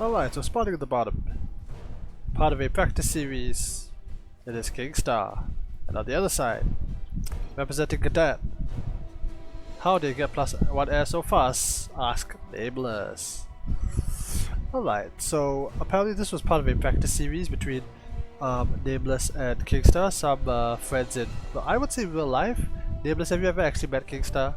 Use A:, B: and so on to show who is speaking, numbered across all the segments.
A: Alright, so starting at the bottom. Part of a practice series. It is KingStar. And on the other side, representing Cadet. How did you get plus 1 air so fast? Ask Nameless. Alright, so apparently this was part of a practice series between Nameless and KingStar, some friends in, well, I would say real life. Nameless, have you ever actually met KingStar?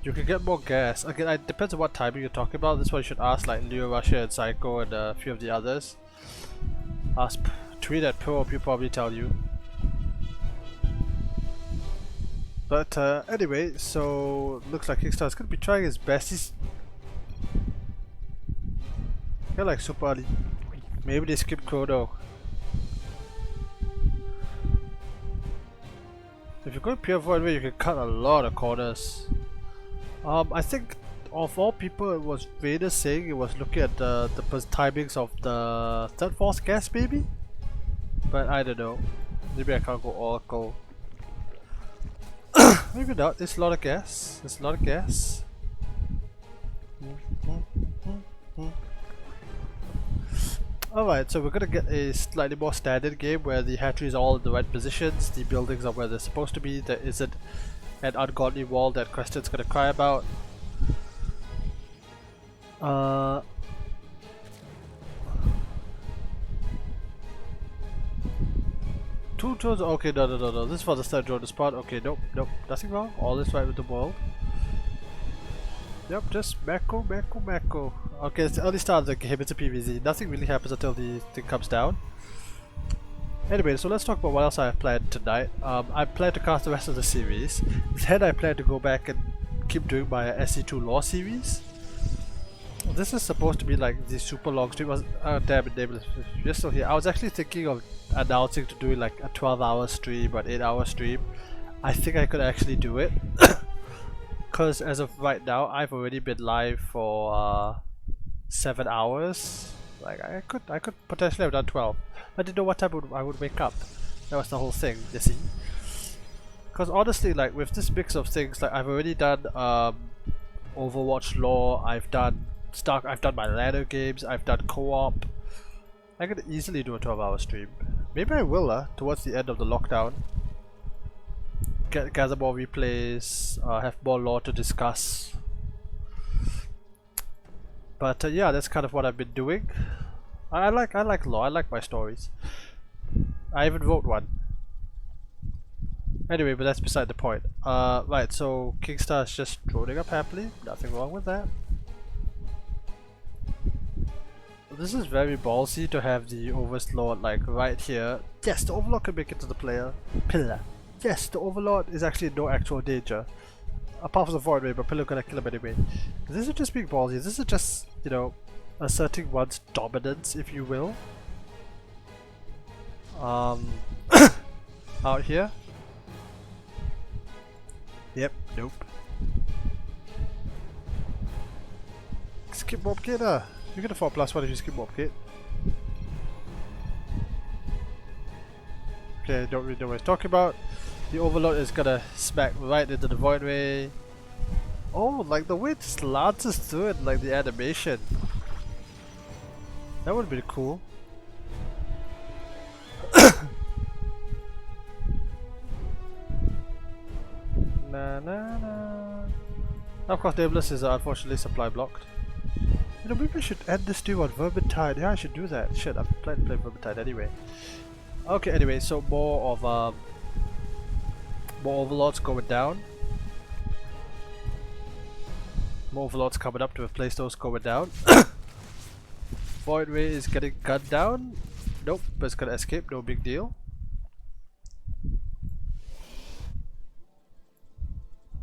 A: You can get more gas. Again, it depends on what timing you're talking about. This one you should ask like Leo, Russia, and Psycho, and a few of the others. Ask Tweet at Probe, he'll probably tell you. But anyway, so looks like KingStar is going to be trying his best. He's like super early. Maybe they skipped Chrono. If you're going pure void way, you can cut a lot of corners. I think of all people, it was Vader saying it was looking at the timings of the third force gas, maybe. But I don't know. Maybe I can't go Oracle. Maybe not. There's a lot of gas. There's a lot of gas. Alright, so we're gonna get a slightly more standard game where the hatchery is all in the right positions, the buildings are where they're supposed to be, there isn't an ungodly wall that Question's gonna cry about. Two drones, okay, no, this is for the third drone to spot, okay, nope, nothing wrong, all is right with the world. Yep, just Mako. Okay, it's the early start of the game, it's a PvZ. Nothing really happens until the thing comes down. Anyway, so let's talk about what else I have planned tonight. I plan to cast the rest of the series. Then I plan to go back and keep doing my SC2 lore series. This is supposed to be like the super long stream. Damn it, Nameless, you're still here. I was actually thinking of announcing to do like a 12-hour stream or an 8-hour stream. I think I could actually do it. Because as of right now, I've already been live for 7 hours. Like I could potentially have done 12. I didn't know what time I would wake up. That was the whole thing, you see. Because honestly, like with this mix of things, like I've already done Overwatch lore, I've done my ladder games, I've done co-op. I could easily do a 12-hour stream. Maybe I will towards the end of the lockdown. Gather more replays, have more lore to discuss. But yeah, that's kind of what I've been doing. I like lore, I like my stories. I even wrote one. Anyway, but that's beside the point. Right, so KingStar is just droning up happily, nothing wrong with that. This is very ballsy to have the Overlord like right here. Yes, the Overlord can make it to the pillar. Yes, the Overlord is actually no actual danger. Apart from the Void Ray, but Pillar gonna kill him anyway. This is just being ballsy. This is just, you know, asserting one's dominance, if you will. Out here. Yep, nope. Skip mob kit, you're gonna fall +1 if you skip mob kit. Okay, don't really know what I'm talking about. The Overlord is gonna smack right into the Void Ray. Oh, like the way it just lances through it, like the animation. That would be cool. Of course, Nameless is unfortunately supply blocked. You know, maybe I should end this stream on Vermintide. Yeah, I should do that. Shit, I'm planning to play Vermintide anyway. Okay, anyway, so more Overlords going down. More Overlords coming up to replace those going down. Void Ray is getting gunned down. Nope, but it's gonna escape, no big deal.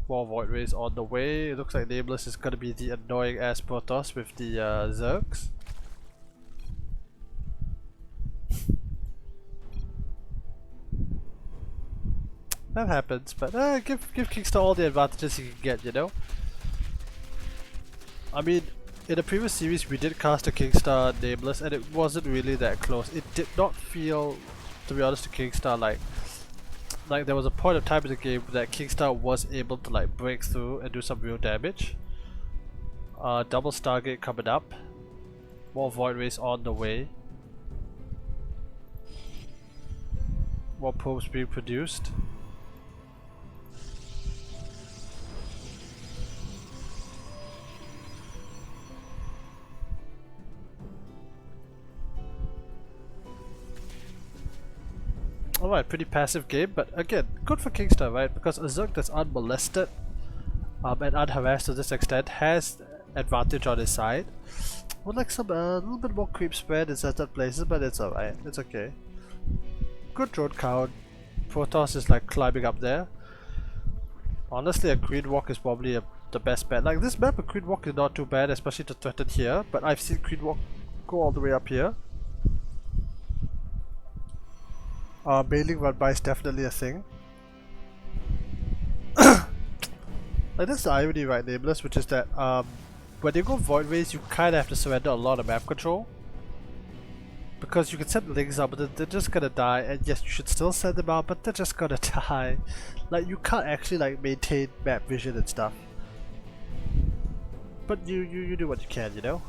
A: More Void Rays on the way. It looks like Nameless is gonna be the annoying ass Protoss with the Zergs. That happens, but give KingStar all the advantages he can get, you know? I mean, in the previous series we did cast a KingStar Nameless and it wasn't really that close. It did not feel, to be honest, to KingStar like like there was a point of time in the game that KingStar was able to like break through and do some real damage. Double Stargate coming up. More Void Rays on the way. More probes being produced. Alright, pretty passive game, but again, good for KingStar, right? Because a Zerg that's unmolested and unharassed to this extent has advantage on his side. Would like some a little bit more creep spread in certain places, but it's alright, it's okay. Good drone count. Protoss is like climbing up there. Honestly, a Queen Walk is probably the best bet. Like this map, a Queen Walk is not too bad, especially to threaten here, but I've seen Queen Walk go all the way up here. Bailing run by is definitely a thing. Like that's the irony, right, Nameless, which is that when you go Void Rays, you kind of have to surrender a lot of map control. Because you can send links out, but they're just gonna die, and yes, you should still send them out, but they're just gonna die. Like, you can't actually like maintain map vision and stuff. But you do what you can, you know?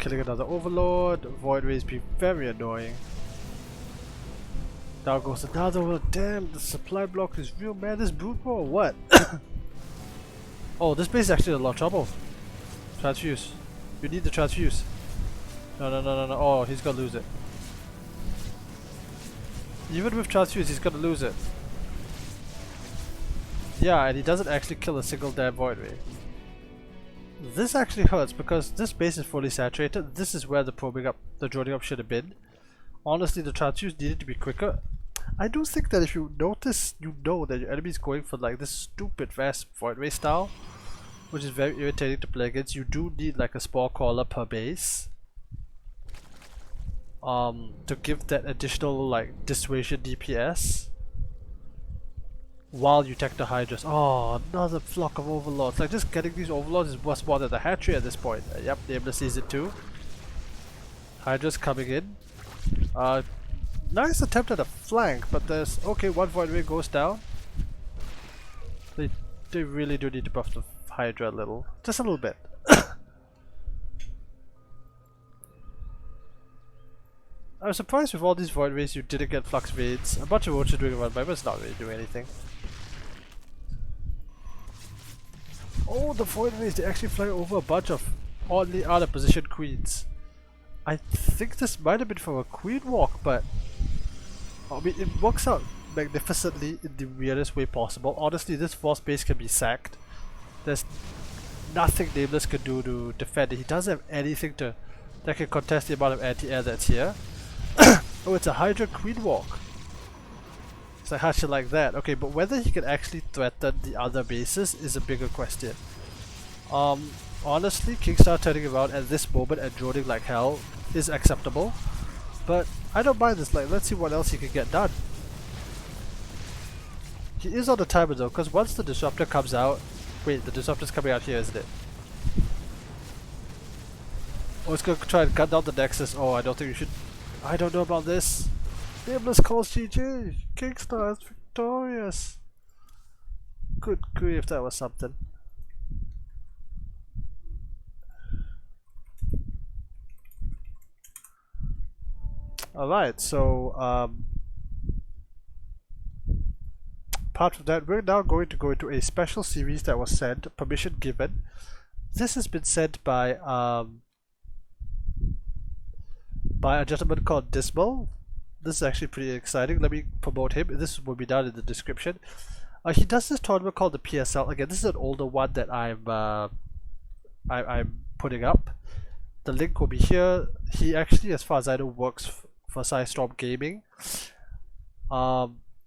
A: Killing another Overlord, Void Rays be very annoying. Now goes another one. Damn, the supply block is real, man. This brute war or what? Oh, this base is actually in a lot of trouble. Transfuse. You need the transfuse. No. Oh, he's gonna lose it. Even with transfuse, he's gonna lose it. Yeah, and he doesn't actually kill a single damn Void Ray. This actually hurts because this base is fully saturated. This is where the probing up, the droning up should have been. Honestly, the transfuse needed to be quicker. I do think that if you notice, you know that your enemy is going for like this stupid fast Void Ray style, which is very irritating to play against. You do need like a Spore Crawler per base to give that additional like dissuasion DPS while you tech the Hydras. Oh, another flock of Overlords. Like just getting these Overlords is worth more than the hatchery at this point. Yep, Nameless sees it too. Hydras coming in. Nice attempt at a flank, but there's okay. One Void Ray goes down. They really do need to buff the Hydra a little, just a little bit. I was surprised with all these Void Rays you didn't get Flux Vades. A bunch of Roaches doing a run by, but it's not really doing anything. Oh, the Void Rays, they actually fly over a bunch of oddly out of position Queens. I think this might have been from a Queen Walk, but I mean, it works out magnificently in the weirdest way possible. Honestly, this force base can be sacked. There's nothing Nameless can do to defend it. He doesn't have anything that can contest the amount of anti-air that's here. Oh, it's a Hydra Queen Walk. It's like, how should like that? Okay, but whether he can actually threaten the other bases is a bigger question. Honestly, KingStar turning around at this moment and droning like hell is acceptable. But I don't mind this, like, let's see what else he can get done. He is on the timer though, because once the Disruptor comes out... Wait, the Disruptor's coming out here, isn't it? Oh, it's gonna try and cut down the Nexus. Oh, I don't think you should... I don't know about this. Nameless calls GG. KingStar is victorious. Good grief, that was something. Alright, so apart from that, we're now going to go into a special series that was sent, permission given. This has been sent by a gentleman called Dismal. This is actually pretty exciting. Let me promote him. This will be down in the description. He does this tournament called the PSL. Again, this is an older one that I'm putting up. The link will be here. He actually, as far as I know, works for Storm Gaming.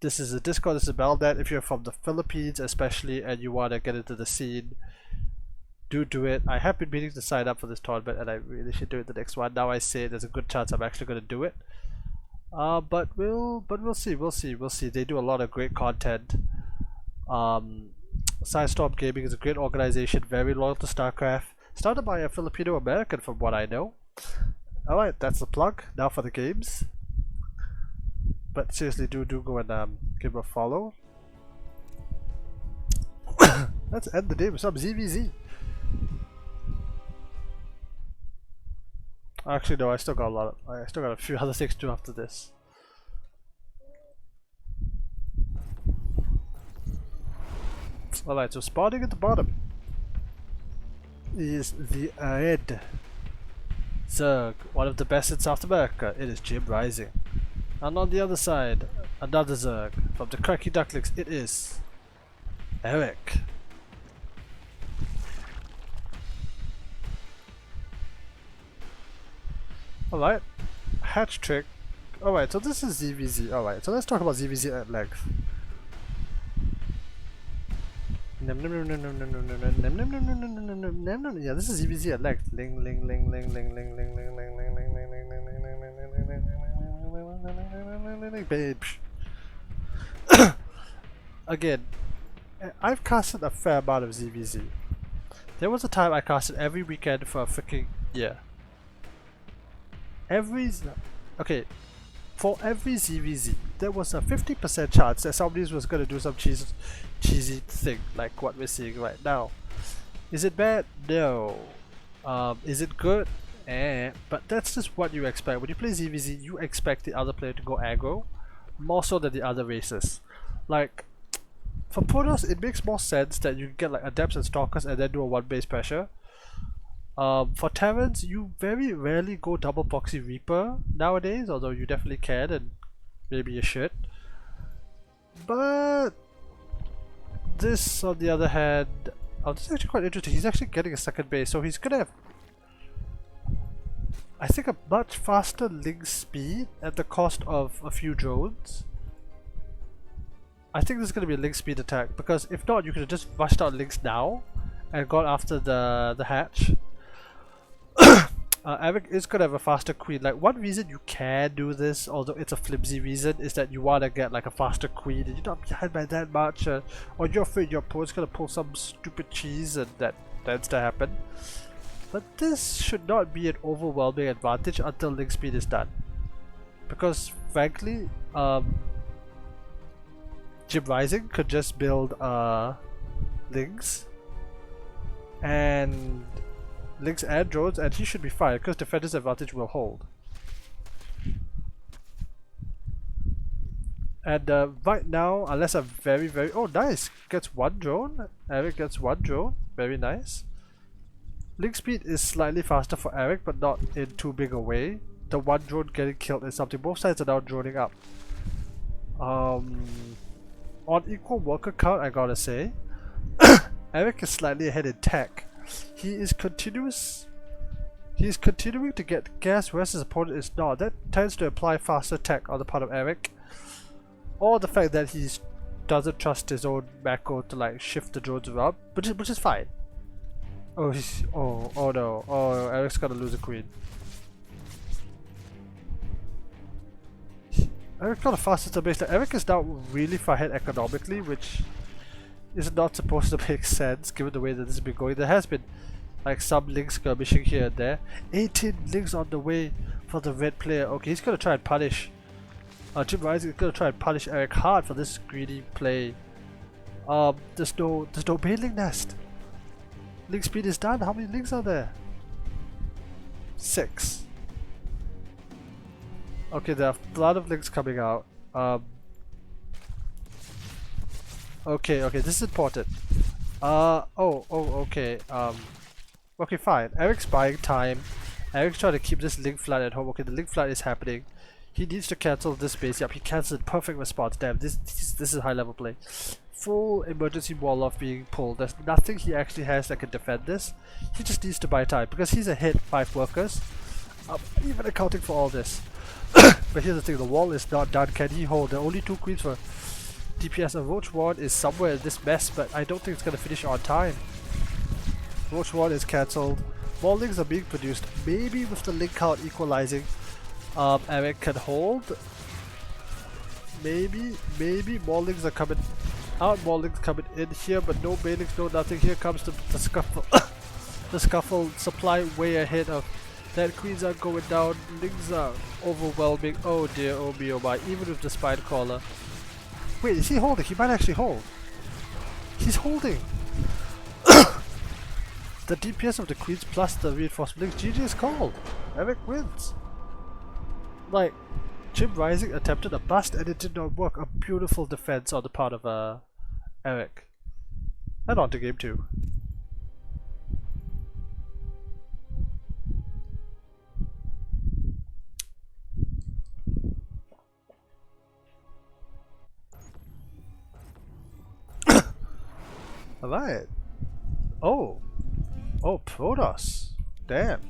A: This is a Discord, this is a Belnet. If you're from the Philippines especially and you want to get into the scene, do it. I have been meaning to sign up for this tournament and I really should do it the next one. Now I say there's a good chance I'm actually going to do it. But we'll see. They do a lot of great content. Storm Gaming is a great organization, very loyal to Starcraft. Started by a Filipino American from what I know. Alright, that's the plug. Now for the games. But seriously, do go and give him a follow. Let's end the day with some ZVZ. Actually, no, I still got a few other things to do after this. Alright, so spawning at the bottom is the Red Zerg, one of the best in South America. It is Jimrising. And on the other side, another Zerg from the Cracky Ducklings. It is Erik. Alright, hatch trick. Alright, so this is ZVZ. Alright, so let's talk about ZVZ at length. Yeah, this is ZVZ at length. Ling ling ling ling ling ling ling ling ling ling ling ling ling babe. Again, I've casted a fair amount of ZVZ. There was a time I casted every weekend for a freaking year. Okay, for every ZVZ, there was a 50% chance that somebody was going to do some cheesy thing like what we're seeing right now. Is it bad? No. Is it good? But that's just what you expect. When you play ZVZ, you expect the other player to go aggro, more so than the other races. Like, for Protoss, it makes more sense that you get like Adepts and Stalkers and then do a 1-base pressure. For Terrans, you very rarely go double proxy Reaper nowadays, although you definitely can and maybe you should. But this, on the other hand, this is actually quite interesting. He's actually getting a second base, so he's gonna have, I think, a much faster link speed at the cost of a few drones. I think this is gonna be a link speed attack, because if not, you could have just rushed out links now and gone after the hatch. Erik is gonna have a faster queen. Like, one reason you can do this, although it's a flimsy reason, is that you wanna get like a faster queen and you're not behind by that much, or you're afraid your opponent's gonna pull some stupid cheese and that tends to happen. But this should not be an overwhelming advantage until link speed is done. Because frankly, Jimrising could just build links and drones, and he should be fine because defender's advantage will hold. And right now, unless I'm very oh nice, gets one drone. Erik gets one drone, very nice. Link speed is slightly faster for Erik, but not in too big a way. The one drone getting killed is something. Both sides are now droning up. On equal worker count, I gotta say, Erik is slightly ahead in tech. He is continuing to get gas, whereas his opponent is not. That tends to imply faster tech on the part of Erik, or the fact that he doesn't trust his own macro to like shift the drones around, which is fine. Oh no! Eric's gonna lose a queen. Erik got a faster base. Erik is now really far ahead economically, which is not supposed to make sense given the way that this has been going. There has been like some links skirmishing here and there. 18 links on the way for the red player. Okay, he's gonna try and punish Jimrising is gonna try and punish Erik hard for this greedy play. There's no bailing nest. Link speed is done. How many links are there? 6. Okay, there are a lot of links coming out. Okay, this is important. Okay. Okay, fine. Erik's buying time. Erik's trying to keep this link flood at home. Okay, the link flood is happening. He needs to cancel this base. Yep, he cancelled. Perfect response. Damn, this is high level play. Full emergency wall off being pulled. There's nothing he actually has that can defend this. He just needs to buy time because he's a hit 5 workers. Even accounting for all this. But here's the thing, the wall is not done. Can he hold? There are only 2 queens for DPS, and Roach Ward is somewhere in this mess, but I don't think it's going to finish on time. Roach Ward is cancelled. More links are being produced. Maybe with the link count equalizing, Erik can hold. Maybe more links are coming out, more links coming in here, but no bailings, no nothing. Here comes the scuffle. The scuffle supply way ahead of That queens are going down, lings are overwhelming. Oh dear, oh me, oh my, even with the spine crawler. Wait, is he holding? He might actually hold. He's holding! The DPS of the queens plus the reinforced links, GG is called! Erik wins! Like, Jimrising attempted a bust and it did not work. A beautiful defense on the part of Erik. And on to game 2. Alright. Oh. Oh, Protoss. Damn.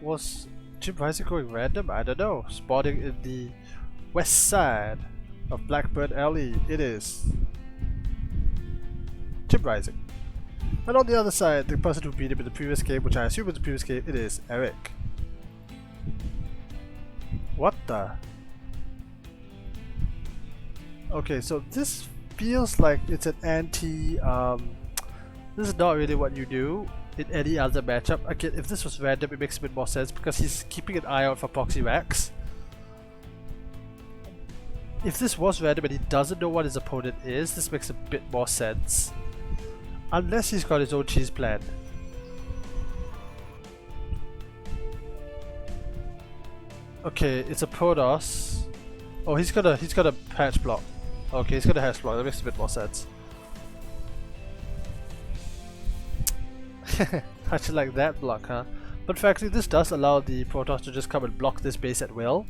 A: Was Jimrising going random? I don't know. Spotting in the west side of Blackbird Alley. It is Jimrising. And on the other side, the person who beat him in the previous game, which I assume was the previous game, it is Erik. What the? Okay, so this feels like it's an anti, this is not really what you do in any other matchup. Again, if this was random, it makes a bit more sense because he's keeping an eye out for proxy racks. If this was random and he doesn't know what his opponent is, this makes a bit more sense. Unless he's got his own cheese plan. Okay, it's a Protoss. Oh, he's got a patch block. Okay, he's got a hatch block. That makes a bit more sense. Actually, like that block, huh? But frankly, this does allow the Protoss to just come and block this base at will.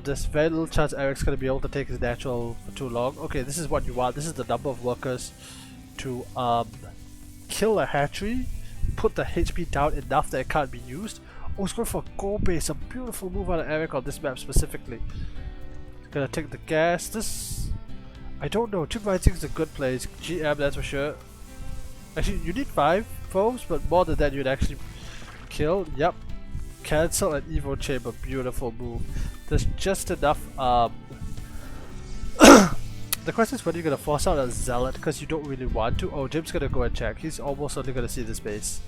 A: There's very little chance Erik's gonna be able to take his natural for too long. Okay, this is what you want. This is the number of workers to kill a hatchery, put the HP down enough that it can't be used. Oh, he's going for a goal base. A beautiful move out of Erik on this map specifically. Gonna take the gas. This, I don't know. Jimrising is a good play. GM, that's for sure. Actually, you need 5 foes, but more than that, you'd actually kill. Yep. Cancel and Evo Chamber. Beautiful move. There's just enough. The question is whether you're gonna force out a zealot because you don't really want to. Oh, Jim's gonna go and check. He's almost only gonna see this base.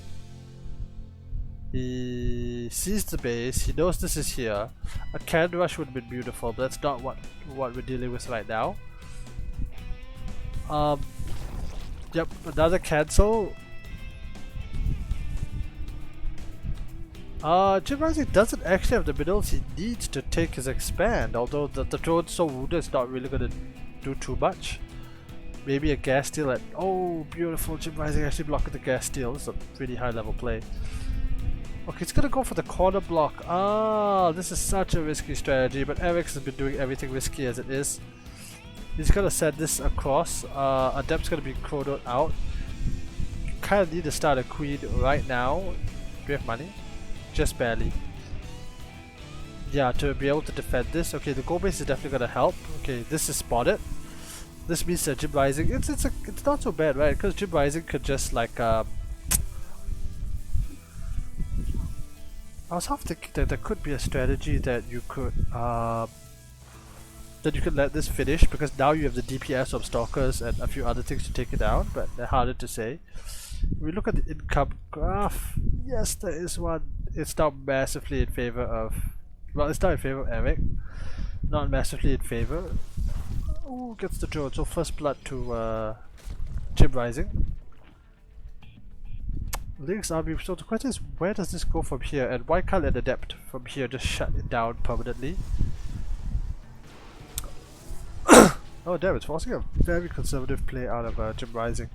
A: He sees the base, he knows this is here. A cannon rush would have been beautiful, but that's not what we're dealing with right now. Yep, another cancel. Jimrising doesn't actually have the minerals he needs to take his expand, although the drone's so wounded it's not really gonna do too much. Maybe a gas steal at, oh beautiful, Jimrising actually blocking the gas steal. This is a pretty high level play. Okay, it's gonna go for the corner block. Ah, this is such a risky strategy, but Erik has been doing everything risky as it is. He's gonna send this across. Adept's gonna be chronoed out. You kinda need to start a queen right now. Do you have money? Just barely. Yeah, to be able to defend this. Okay, the goal base is definitely gonna help. Okay, this is spotted. This means that Jimrising, it's not so bad, right? Because Jimrising could just like I was half thinking that there could be a strategy that you could let this finish because now you have the DPS of Stalkers and a few other things to take it down, but they're harder to say. If we look at the income graph, yes there is one. It's now massively in favor of, well it's not in favor of Erik, not massively in favor. Ooh, gets the drone, so first blood to Jimrising. Link's army, so the question is where does this go from here and why can't an adept from here just shut it down permanently? Oh damn, it's forcing a very conservative play out of Jimrising,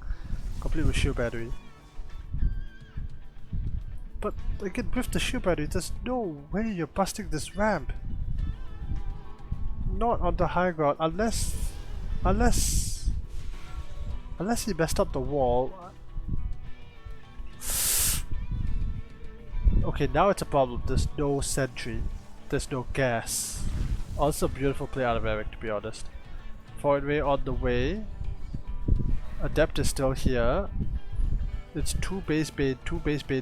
A: complete with shield battery. But again, with the shield battery, there's no way you're busting this ramp. Not on the high ground, unless he messed up the wall. Okay, now it's a problem. There's no sentry. There's no gas. Also beautiful play out of Erik, to be honest. Forward way on the way. Adept is still here. It's 2 base bait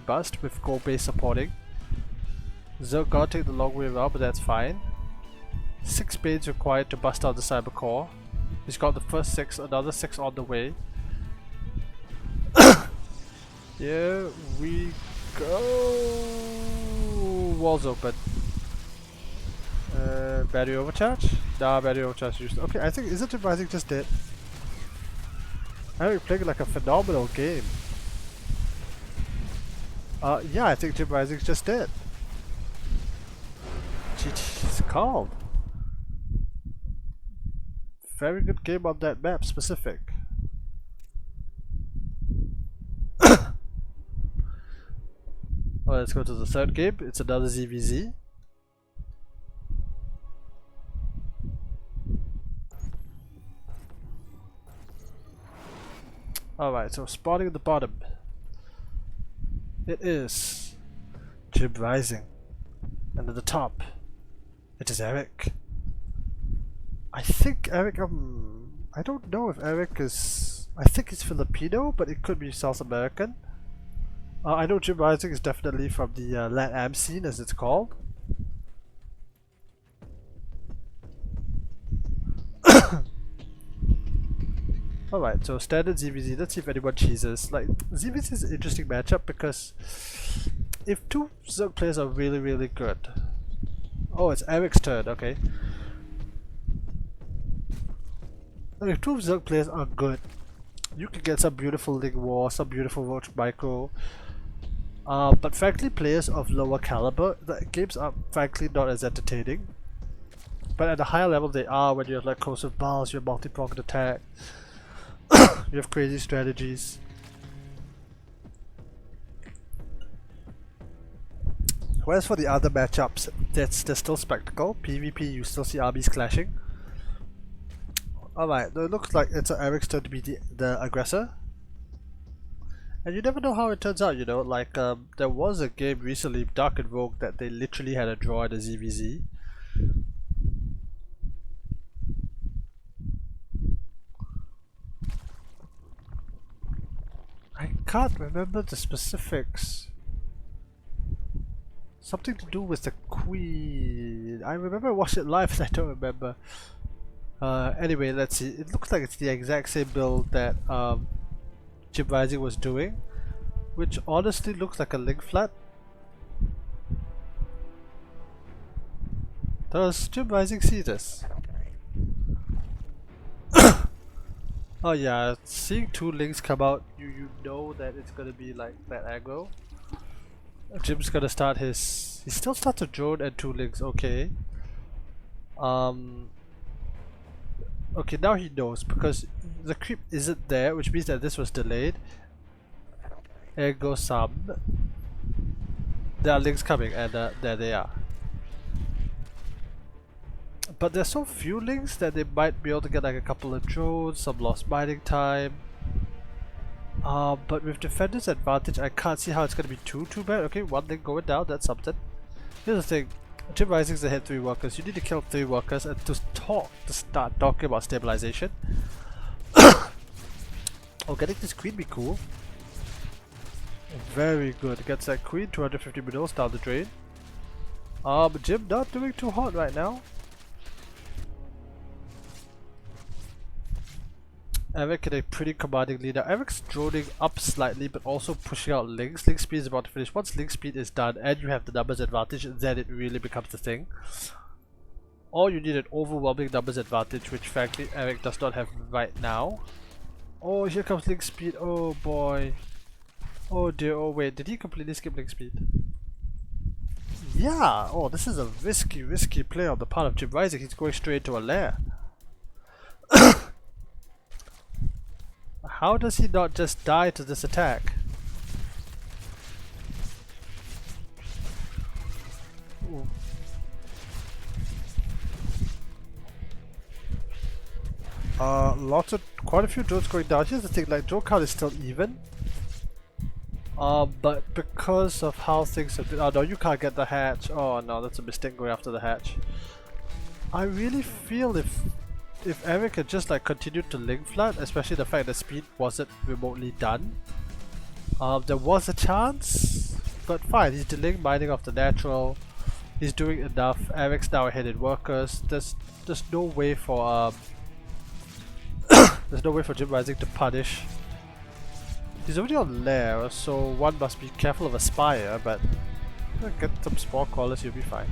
A: bust with gold base supporting. Zerg gotta take the long way around, but that's fine. 6 baids required to bust out the cyber core. He's got the first 6, another 6 on the way. There we go. Walls open. Battery overcharge? Nah, battery overcharge used. Okay, I think isn't Jimrising just dead? I'm playing like a phenomenal game. Yeah, I think Jimrising's just dead. GG's called. Very good game on that map specific. Let's go to the third game. It's another ZVZ. Alright, so spawning at the bottom. It is Jimrising. And at the top, it is Erik. I think Erik, I don't know if Erik is, I think he's Filipino, but it could be South American. I know Jimrising is definitely from the LatAm scene, as it's called. Alright, so standard ZVZ, let's see if anyone cheeses. Like, ZVZ is an interesting matchup because if two Zerg players are really good. Oh, it's Erik's turn, okay. If two Zerg players are good, you can get some beautiful Link War, some beautiful Roach Micro. But frankly, players of lower caliber, the games are frankly not as entertaining. But at a higher level they are when you have like corrosive balls, you have multi-pronged attack, you have crazy strategies. Whereas for the other matchups, there's still spectacle. PvP, you still see armies clashing. Alright, it looks like it's Erik's turn to be the aggressor. And you never know how it turns out, you know, like there was a game recently, Dark and Rogue, that they literally had a draw at a ZVZ. I can't remember the specifics. Something to do with the Queen. I remember I watched it live and I don't remember. Anyway, let's see. It looks like it's the exact same build that Jimrising was doing, which honestly looks like a link flat. Does Jimrising see this? Oh yeah, seeing two links come out, you know that it's gonna be like that aggro. Jim's gonna start his. He still starts a drone and two links. Okay. Okay, now he knows because the creep isn't there, which means that this was delayed. Ergo sum. There are links coming, and there they are. But there's so few links that they might be able to get like a couple of drones, some lost mining time. But with defender's advantage, I can't see how it's gonna be too bad. Okay, one link going down, that's something. Here's the thing, Jimrising's ahead 3 workers. You need to kill 3 workers and to start talking about stabilization. Oh, getting this queen be cool. Very good. Gets that queen, 250 minerals down the drain. Jim not doing too hot right now. Erik in a pretty commanding lead. Now Erik's droning up slightly but also pushing out links. Link speed is about to finish. Once link speed is done and you have the numbers advantage, then it really becomes the thing. Or you need an overwhelming numbers advantage, which frankly Erik does not have right now. Oh, here comes link speed. Oh boy. Oh dear. Oh wait, did he completely skip link speed? Yeah. Oh, this is a risky play on the part of Jimrising. He's going straight into a lair. How does he not just die to this attack? Ooh. Quite a few drones going down. Here's the thing, like drone count is still even. But because of how things have been, oh no, you can't get the hatch. Oh no, that's a mistake going after the hatch. I really feel if Erik had just like continued to link flat, especially the fact that speed wasn't remotely done, there was a chance, but fine, he's delaying mining off the natural, he's doing enough. Erik's now ahead in workers. There's no way for there's no way for Jimrising to punish He's already on lair, so one must be careful of a spire, but get some spore crawlers, you'll be fine.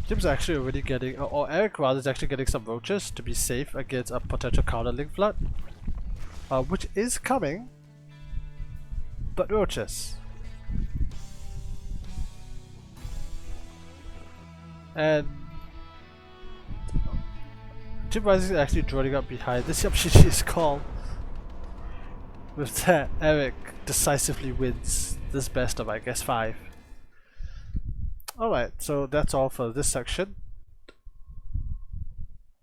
A: Jim's actually already getting, or Erik rather is actually getting some roaches to be safe against a potential counter link flood. Which is coming, but roaches. And Jimrising is actually droning up behind. This GG is called. With that, Erik decisively wins this best of, I guess, 5. Alright, so that's all for this section.